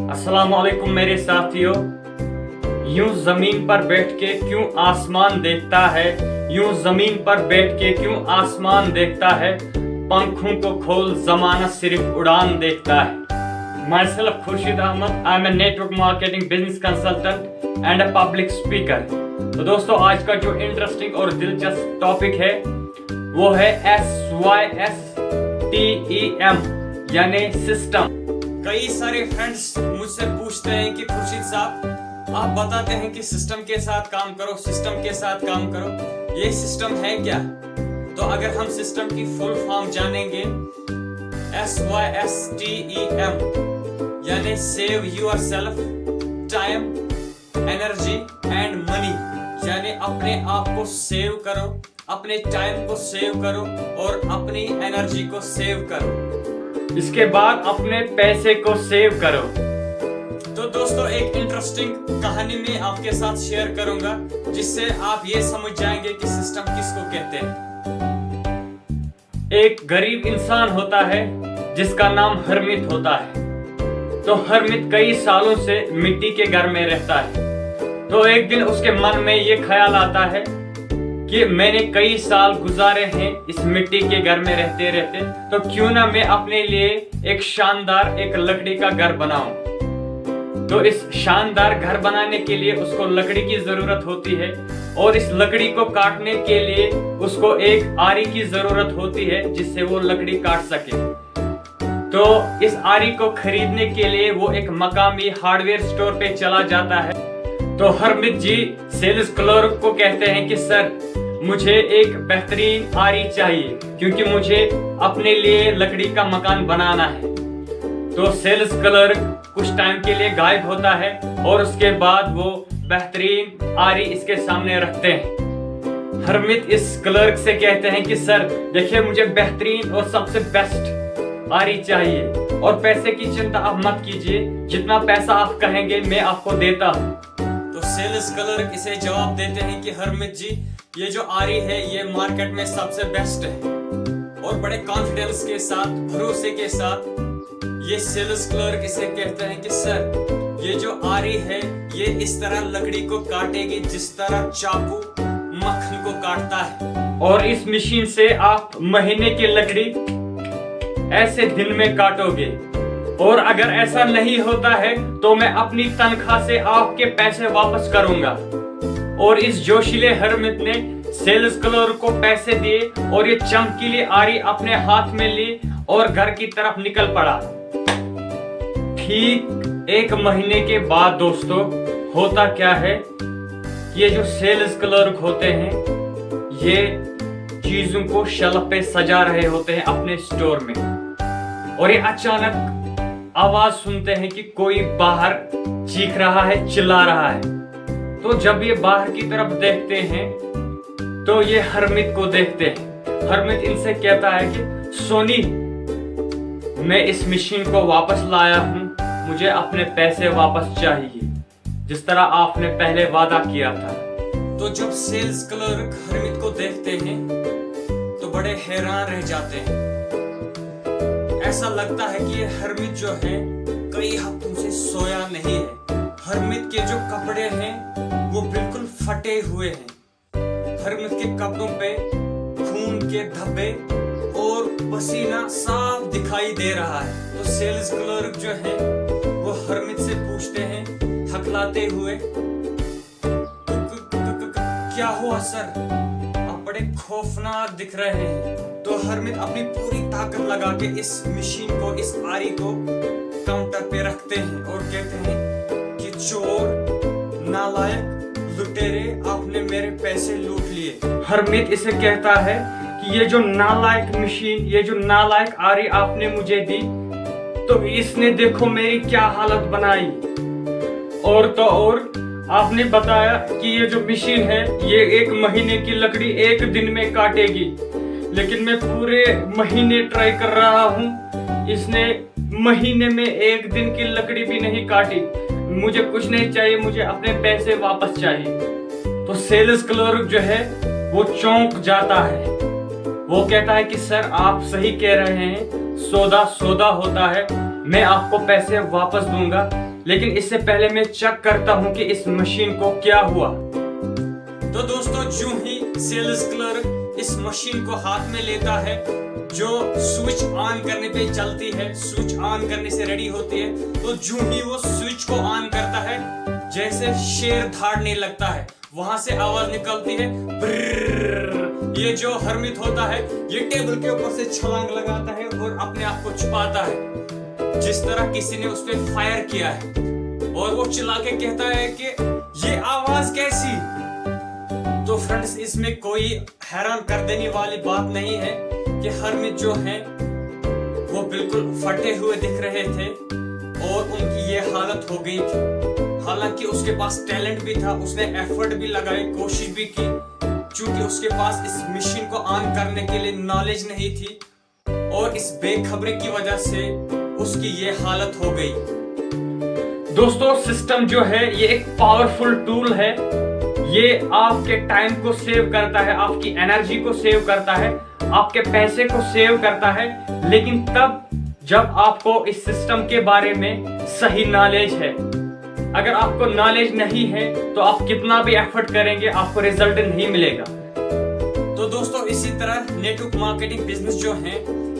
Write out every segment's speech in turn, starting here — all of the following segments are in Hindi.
अस्सलाम वालेकुम मेरे साथियों। यूं जमीन पर बैठ के क्यों आसमान देखता है, यूं जमीन पर बैठ के क्यों आसमान देखता है, पंखों को खोल जमाना सिर्फ उड़ान देखता है। My self Khurshid Ahmed, I am a network marketing business consultant and a public speaker. तो दोस्तों, आज का जो इंटरेस्टिंग और दिलचस्प टॉपिक है वो है SYSTEM यानी सिस्टम। कई सारे फ्रेंड्स मुझसे पूछते हैं कि खुर्शीद साहब, आप बताते हैं कि सिस्टम के साथ काम करो, सिस्टम के साथ काम करो, ये सिस्टम है क्या? तो अगर हम सिस्टम की फुल फॉर्म जानेंगे, SYSTEM यानी save your self, time, energy and money, यानी अपने आप को सेव करो, अपने टाइम को सेव करो और अपनी एनर्जी को सेव करो। इसके बाद अपने पैसे को सेव करो। तो दोस्तों, एक इंटरेस्टिंग कहानी मैं आपके साथ शेयर करूंगा जिससे आप ये समझ जाएंगे कि सिस्टम किसको कहते हैं। एक गरीब इंसान होता है जिसका नाम हरमित होता है। तो हरमित कई सालों से मिट्टी के घर में रहता है। तो एक दिन उसके मन में ये ख्याल आता है कि मैंने कई साल गुजारे हैं इस मिट्टी के घर में रहते रहते, तो क्यों ना मैं अपने लिए एक शानदार एक लकड़ी का घर बनाऊं। तो इस शानदार घर बनाने के लिए उसको लकड़ी की जरूरत होती है और इस लकड़ी को काटने के लिए उसको एक आरी की जरूरत होती है जिससे वो लकड़ी काट सके। तो इस आरी को खरीदने के लिए वो एक मकामी हार्डवेयर स्टोर पे चला जाता है। तो हरमित जी सेल्स क्लर्क को कहते हैं कि सर, मुझे एक बेहतरीन आरी चाहिए क्योंकि मुझे अपने लिए लकड़ी का मकान बनाना है। तो सेल्स क्लर्क कुछ टाइम के लिए गायब होता है और उसके बाद वो बेहतरीन आरी इसके सामने रखते हैं। हरमित इस क्लर्क से कहते हैं कि सर देखिए, मुझे बेहतरीन और सबसे बेस्ट आरी चाहिए और पैसे की चिंता आप मत कीजिए, जितना पैसा आप कहेंगे मैं आपको देता हूँ। तो सेल्स क्लर्क इसे जवाब देते हैं कि हरमित जी, ये जो आरी है ये मार्केट में सबसे बेस्ट है। और बड़े कॉन्फिडेंस के साथ, भरोसे के साथ ये सेल्स क्लर्क इसे कहते हैं कि सर, ये जो आरी है ये इस तरह लकड़ी को काटेगी जिस तरह चाकू मक्खन को काटता है, और इस मशीन से आप महीने की लकड़ी ऐसे दिन में काटोगे। और अगर ऐसा नहीं होता है तो मैं अपनी तनख्वाह से आपके पैसे वापस करूंगा। और इस जोशीले हरमित ने सेल्स क्लर्क को पैसे दिए और ये चमकीली आरी अपने हाथ में ली और घर की तरफ निकल पड़ा। ठीक एक महीने के बाद दोस्तों, होता क्या है कि ये जो सेल्स क्लर्क होते हैं ये चीजों को शेल्फ पे सजा रहे होते हैं अपने स्टोर में, और ये अचानक आवाज सुनते हैं कि कोई बाहर चीख रहा है, चिल्ला रहा है। तो जब ये बाहर की तरफ देखते हैं तो ये हरमित को देखते हैं। हरमित इनसे कहता है कि सोनी, मैं इस मशीन को वापस लाया हूं, मुझे अपने पैसे वापस चाहिए जिस तरह आपने पहले वादा किया था। तो जब सेल्स क्लर्क हरमित को देखते हैं तो बड़े हैरान रह जाते हैं। ऐसा लगता है कि ये हरमित जो है कई हफ्तों से सोया नहीं है। हरमित के जो कपड़े हैं वो बिल्कुल फटे हुए हैं। हरमित के कपड़ों पे खून के धब्बे और पसीना साफ दिखाई दे रहा है। तो सेल्स क्लर्क जो है वो हरमित से पूछते हैं हकलाते हुए, क्या हुआ सर, आप बड़े खौफनाक दिख रहे हैं। तो हरमित अपनी पूरी ताकत लगा के इस मशीन को, इस आरी को काउंटर पे रखते हैं और कहते हैं कि चोर, नालायक, लुटेरे, आपने मेरे पैसे लूट लिए। हरमित इसे कहता है कि ये जो नालायक मशीन, ये जो नालायक आरी आपने मुझे दी, तो इसने देखो मेरी क्या हालत बनाई। और तो और आपने बताया कि ये जो मशीन है ये एक महीने की लकड़ी एक दिन में काटेगी, लेकिन मैं पूरे महीने ट्राई कर रहा हूँ, इसने महीने में एक दिन की लकड़ी भी नहीं काटी। मुझे कुछ नहीं चाहिए, मुझे अपने पैसे वापस चाहिए। तो सेल्स क्लर्क जो है वो चौंक जाता है। वो कहता है कि सर, आप सही कह रहे हैं, सौदा सौदा होता है, मैं आपको पैसे वापस दूंगा, लेकिन इससे पहले मैं चेक करता हूं कि इस मशीन को क्या हुआ। तो दोस्तों, जो ही सेल्स क्लर्क इस मशीन को हाथ में लेता है, जो स्विच ऑन करने पे चलती है, स्विच ऑन करने से रेडी होती है, तो जो ही वो स्विच को ऑन करता है, जैसे शेर दहाड़ने लगता है, वहां से आवाज निकलती है ब्रररर। ये जो हरमित होता है, ये टेबल के ऊपर से छलांग लगाता है और अपने आप को छुपाता है, जिस तरह किसी ने उस पर फायर किया है, और वो चिल्ला के कहता है कि ये आवाज कैसी। तो फ्रेंड्स, इसमें कोई हैरान कर देने वाली बात नहीं है कि हरमित जो हैं वो बिल्कुल फटे हुए दिख रहे थे और उनकी ये हालत हो गई थी। हालांकि उसके पास टैलेंट भी था, उसने एफर्ट भी लगाई, कोशिश भी की, क्योंकि उसके पास इस मशीन को ऑन करने के लिए नॉलेज नहीं थी, और इस बेखबरी की वजह से उसकी ये हालत हो गई। दोस्तों, सिस्टम जो है ये एक पावरफुल टूल है। ये आपके टाइम को सेव करता है, आपकी एनर्जी को सेव करता है, आपके पैसे को सेव करता है, लेकिन तब जब आपको इस सिस्टम के बारे में सही नॉलेज है। अगर आपको नॉलेज नहीं है तो आप कितना भी एफर्ट करेंगे, आपको रिजल्ट नहीं मिलेगा। तो दोस्तों, इसी तरह नेटवर्क मार्केटिंग बिजनेस जो है,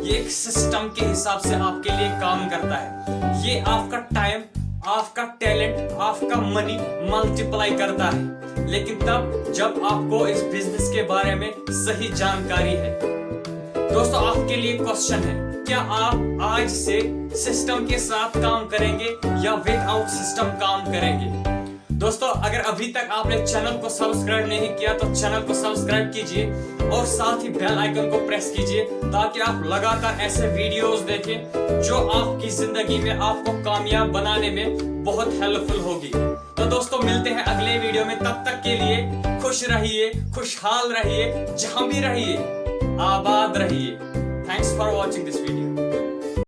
ये एक सिस्टम के हिसाब से आपके लिए काम करता है। ये आपका टाइम, आपका टैलेंट, आपका मनी मल्टीप्लाई करता है, लेकिन तब जब आपको इस बिजनेस के बारे में सही जानकारी है। दोस्तों, आपके लिए क्वेश्चन है, क्या आप आज से सिस्टम के साथ काम करेंगे या विदाउट सिस्टम काम करेंगे? दोस्तों, अगर अभी तक आपने चैनल को सब्सक्राइब नहीं किया तो चैनल को सब्सक्राइब कीजिए और साथ ही बेल आइकन को प्रेस कीजिए, ताकि आप लगातार ऐसे वीडियोस देखें जो आपकी जिंदगी में आपको कामयाब बनाने में बहुत हेल्पफुल होगी। तो दोस्तों, मिलते हैं अगले वीडियो में। तब तक के लिए खुश रहिए, खुशहाल रहिए, जहां भी रहिए आबाद रहिए। Thanks for watching this video.